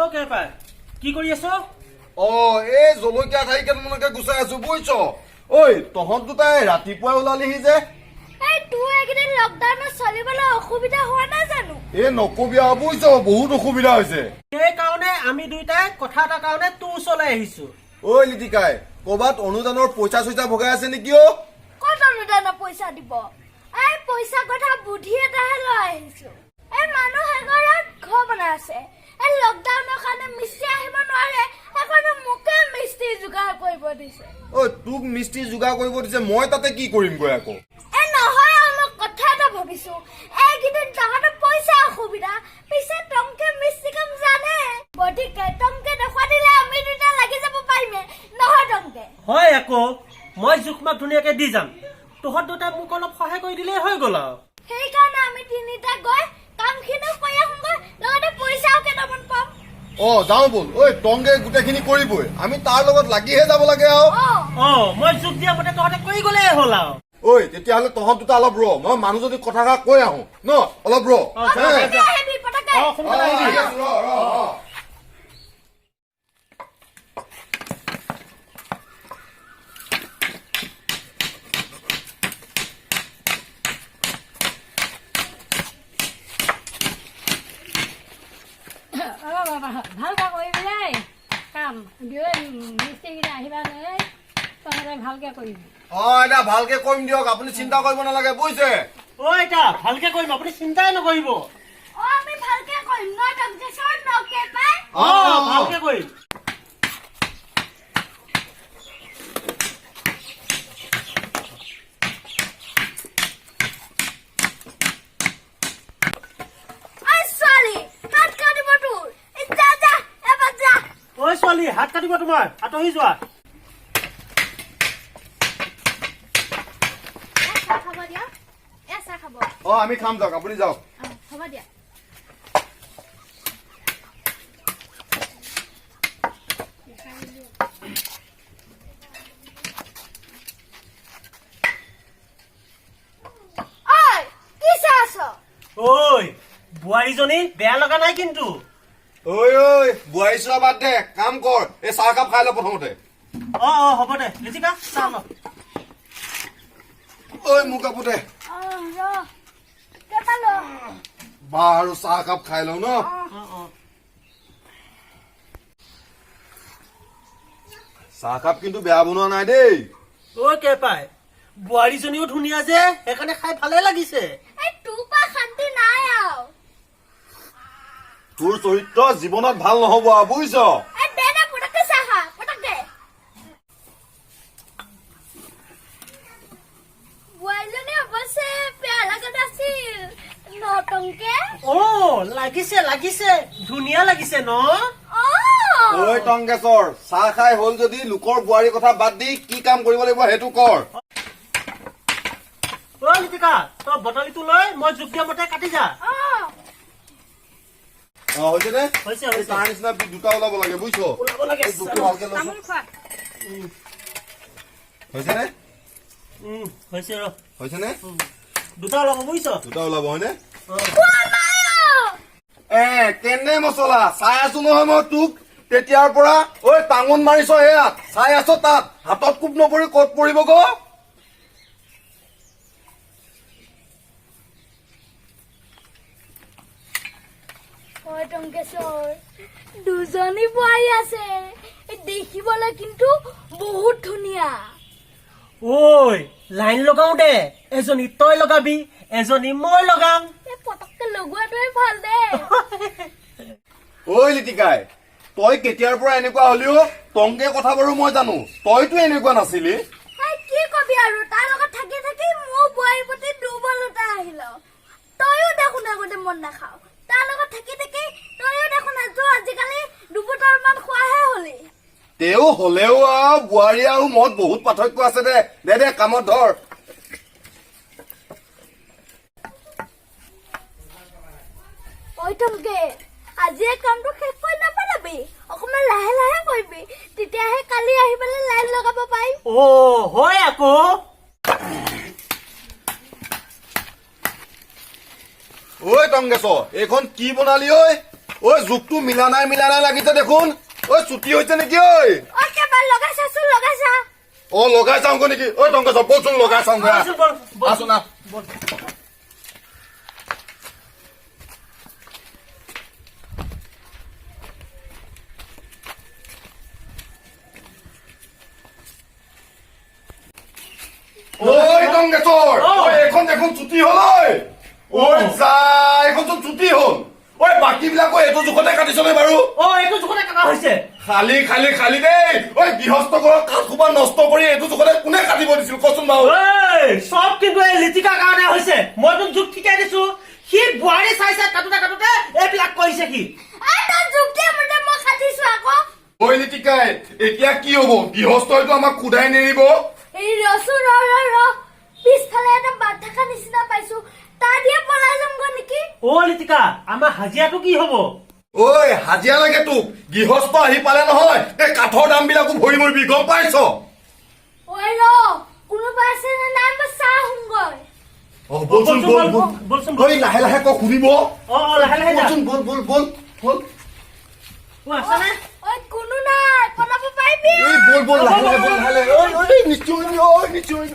Okay পাই কি কৰি আছ? এই জলকীয়া ঠাই কেনেকে গুচাই আছো বুজিছ। ঐ তহঁত দুটাই ৰাতিপুৱাই ওলালিহি যে। অসুবিধা হোৱা নাই জানো? নকবি আৰু বুজিছ, বহুত অসুবিধা হৈছে। সেইকাৰণে আমি দুইটাই কথা এটাৰ কাৰণে তোৰ ওচৰলৈ আহিছো। ঐ লিটিকাই, কৰবাত অনুদানৰ পইচা চইচা ভগাই আছে নেকি? ক'ত অনুদানৰ পইচা দিব? এই পইচা কথা বুদ্ধি এটাহে লৈ আহিছো। এই মানুহ এঘৰত ঘৰ বনাই আছে, এই লকডাউনৰ কাৰণে মিস্ত্ৰী আহিব নোৱাৰে, সেইকাৰণে মোকে মিস্ত্ৰী যোগাৰ কৰিব দিছে। তোক মিস্ত্ৰী যোগাৰ কৰিব দিছে, মই তাতে কি কৰিম গৈ আকৌ? নহয় আৰু মই কথা এটা ভাবিছো, এইকেইদিন তহঁতৰ পইচা অসুবিধা, পিছে টংকে মিস্ত্ৰী কাম জানে, গতিকে টংকে দেখুৱাই দিলে আমি দুটা লাগি যাব পাৰিমে, নহয় টংকে? হয় আকৌ, মই জোখমাক ধুনীয়াকে দি যাম। তহঁত দুটাই মোক অলপ সহায় কৰি দিলে হৈ গ'ল আৰু। সেইকাৰণে আমি তিনিটা গৈ কামখিনিও কৰি আহোঁগৈ, লগতে পইচাও কেইটামান পাম। যাওঁ বল। টংগে গোটেইখিনি কৰিবই, আমি তাৰ লগত লাগিহে যাব লাগে আৰু। মই জোখ দিয়া মতে তহঁতে কৰি গ'লেই হ'ল আৰু। তেতিয়াহ'লে তহঁত দুটা অলপ ৰ, মই মানুহজনী কথা কৈ আহো ন, অলপ ৰ। ভালকে কৰিবি দেই কাম। মিস্ত্ৰীকেইটা আহিবা দেই, তহঁতে ভালকে কৰিবি। এতিয়া ভালকে কৰিম দিয়ক, আপুনি চিন্তা কৰিব নালাগে বুজিছে। এতিয়া ভালকে কৰিম, আপুনি চিন্তাই নকৰিব। আমি ভালকে কৰিম ন টংকে চৰ নকে পাই। ভালকে কৰিম। ছোৱালী হাত কাটিব তোমাৰ, আঁতৰি যোৱা। আমি খাম যাওক, আপুনি যাওক। হ'ব দিয়া। বোৱাৰীজনী বেয়া লগা নাই কিন্তু। বোৱাৰী চোৱা বাদ দে, কাম কৰ। এই চাহ কাপ খাই ল প্ৰথমতে। হ'ব দে লিটিকা, চাহ ল। মোক কাপোৰ দে। বাৰু চাহ কাপ খাই লওঁ ন। চাহ কাপ কিন্তু বেয়া বনোৱা নাই দেই। কে পাই, বোৱাৰীজনীও ধুনীয়া যে, সেইকাৰণে খাই ভালে লাগিছে। শান্তি নাই আৰু তোৰ চৰিত্ৰ জীৱনত ভাল নহব আৰু বুজিছ। লাগিছে লাগিছে, ধুনীয়া লাগিছে ন। টংকেশ্বৰ, চাহ খাই হল যদি লোকৰ বোৱাৰীৰ কথা বাদ দি কি কাম কৰিব লাগিব সেইটো কৰ। লিটিকা, তই বটলিটো লৈ মই জোখ দিয়া মতে কাটি যা। হৈছে নে? হৈছে তাৰ নিচিনা দুটা ওলাব লাগে বুজিছ। হৈছে নে? হৈছে নে? দুটা ওলাব বুজিছ। দুটা ওলাব হয়নে? কেনে মছলা চাই আছো নহয় মই তোক তেতিয়াৰ পৰা। টাঙন মাৰিছ সেয়া চাই আছ, তাত হাতত কোব নপৰি ক'ত পৰিব গ? টংকেশ্বৰ, দুজনী বোৱাৰী আছে, দেখিবলৈ কিন্তু বহুত ধুনীয়া। লাইন লগাও দে, এজনী তই লগাবি, এজনী মই লগাম। পটককে লগোৱাটোৱে ভাল দে। লিটিকাই, তই কেতিয়াৰ পৰা এনেকুৱা হলি? টংকে কথা বাৰু মই জানো, তইতো এনেকুৱা নাছিলি। কি কবি আৰু, তাৰ লগত থাকি থাকি মোৰ বোৱাৰীৰ প্ৰতি দুৰ্বলতা আহিল। তইও দেখোন আগতে মন নাখাও, তাৰ লগত থাকি থাকি তইও দেখোন আজিকালি দুবটলমান খোৱাহে হলি। তেওঁ হলেও বোৱাৰী আৰু মদ বহুত পাৰ্থক্য আছে দে। দে কামত ধৰ। টংকে, আজি কামটো শেষ কৰি নাপালাবি, অকমান লাহে লাহে কৰিবি, তেতিয়াহে কালি আহি পেলাই লাইন লগাব পাৰিম। হয় আকৌ। টংকেশ্বৰ, এইখন কি বনালি? ঐ জোখটো মিলা নাই লাগিছে দেখোন। ঐ ছুটি হৈছে নেকি? ঐ অ কেবা লগাইছাচোন লগাইছা। অ লগাই চাওঁগৈ নেকি? ঐ টংকেশ্বৰ বলচোন লগাই চাওঁগৈ। বলচোন, বল, বল। আছোন আহ। বল। ঐ টংকেশ্বৰ, অ। ঐ এইখন দেখোন ছুটি হ'ল। ঐ যা এইখনচোন ছুটি হ'ল। ঐ বাকী বিলাকো এইটো জোখতে কাটিছনে বাৰু? অ এইটো জোখতে কাটা হৈছে। খালি দেই। ঐ গৃহস্থ ঘৰৰ কাঠ সোপা নষ্ট কৰি এইটো জোখতে কোনে কাটিব দিছিল কচোন বাৰু? ঐ চব কিন্তু এই লিটিকাৰ কাৰণে হৈছে। মই তোক জোখ ঠিকাই দিছো, সি বোৱাৰী চাই কাটোতে এইবিলাক কৰিছে সি। এই তই যুক্তি মতে মই কাটিছো আকৌ। ঐ লিটিকাই এতিয়া কি হব? গৃহস্থইতো আমাক সোধাই নেৰিব। এই ৰচোন ৰ পিছফালে এটা বাট থকা নিচিনা পাইছো, তাৰ দিয়ে পলাই যামগৈ নেকি? অ লিটিকা, আমাৰ হাজিৰাটো কি হব? ঐ হাজিৰা লাগে তোক। গৃহস্থ আহি পালে নহয় এই কাঠৰ দাম বিলাকো ভৰি মৰিবি, গম পাইছ? ঐ ৰ কোনোবা আছে নে নাই মই চাহ আহোঁগৈ। বলচোন বল বল। বলচোন ঐ লাহে ক শুনিব। অ লাহে যা। বলচোন বল। অ আছে নে? ঐ কোনো নাই পলাব পাৰিবি? এই বল লাহে ঐ নিশ্চয় নিশ্চয়।